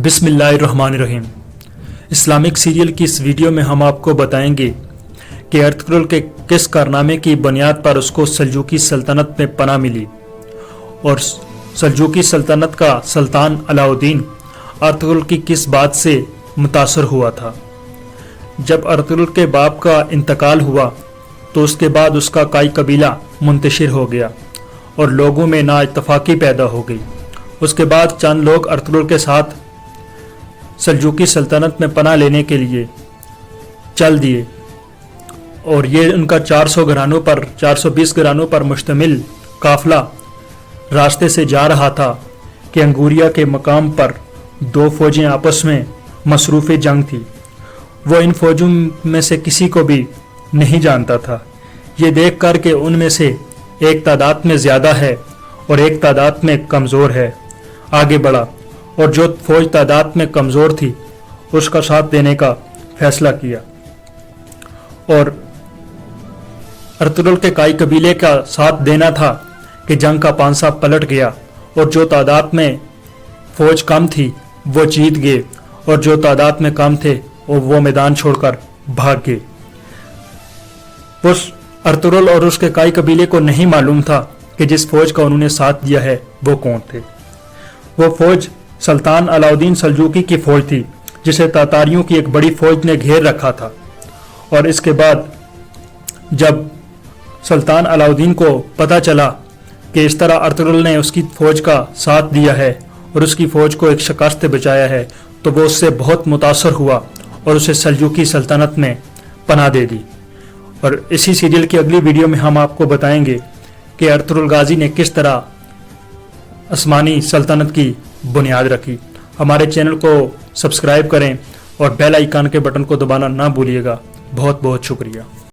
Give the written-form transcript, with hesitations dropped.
بسم اللہ الرحمن الرحیم۔ اسلامک سیریل کی اس ویڈیو میں ہم آپ کو بتائیں گے کہ ارطغرل کے کس کارنامے کی بنیاد پر اس کو سلجوقی سلطنت میں پناہ ملی اور سلجوقی سلطنت کا سلطان علاؤالدین ارطغرل کی کس بات سے متاثر ہوا تھا۔ جب ارطغرل کے باپ کا انتقال ہوا تو اس کے بعد اس کا کئی قبیلہ منتشر ہو گیا اور لوگوں میں نا اتفاقی پیدا ہو گئی۔ اس کے بعد چند لوگ ارطغرل کے ساتھ سلجوقی سلطنت میں پناہ لینے کے لیے چل دیے اور یہ ان کا 420 گھرانوں پر مشتمل قافلہ راستے سے جا رہا تھا کہ انگوریا کے مقام پر دو فوجیں آپس میں مصروف جنگ تھی۔ وہ ان فوجوں میں سے کسی کو بھی نہیں جانتا تھا۔ یہ دیکھ کر کہ ان میں سے ایک تعداد میں زیادہ ہے اور ایک تعداد میں کمزور ہے، آگے بڑھا اور جو فوج تعداد میں کمزور تھی اس کا ساتھ دینے کا فیصلہ کیا اور ارطغرل کے کئی قبیلے کا ساتھ دینا تھا کہ جنگ کا پانسا پلٹ گیا اور جو تعداد میں فوج کم تھی وہ جیت گئے اور جو تعداد میں کم تھے وہ میدان چھوڑ کر بھاگ گئے۔ اس ارطغرل اور اس کے کئی قبیلے کو نہیں معلوم تھا کہ جس فوج کا انہوں نے ساتھ دیا ہے وہ کون تھے۔ وہ فوج سلطان علاؤالدین سلجوقی کی فوج تھی جسے تاتاریوں کی ایک بڑی فوج نے گھیر رکھا تھا، اور اس کے بعد جب سلطان علاؤالدین کو پتہ چلا کہ اس طرح ارطغرل نے اس کی فوج کا ساتھ دیا ہے اور اس کی فوج کو ایک شکست سے بچایا ہے تو وہ اس سے بہت متاثر ہوا اور اسے سلجوقی سلطنت میں پناہ دے دی۔ اور اسی سیریل کی اگلی ویڈیو میں ہم آپ کو بتائیں گے کہ ارطغرل غازی نے کس طرح عثمانی سلطنت کی بنیاد رکھی۔ ہمارے چینل کو سبسکرائب کریں اور بیل آئیکن کے بٹن کو دبانا نہ بھولیے گا۔ بہت بہت شکریہ۔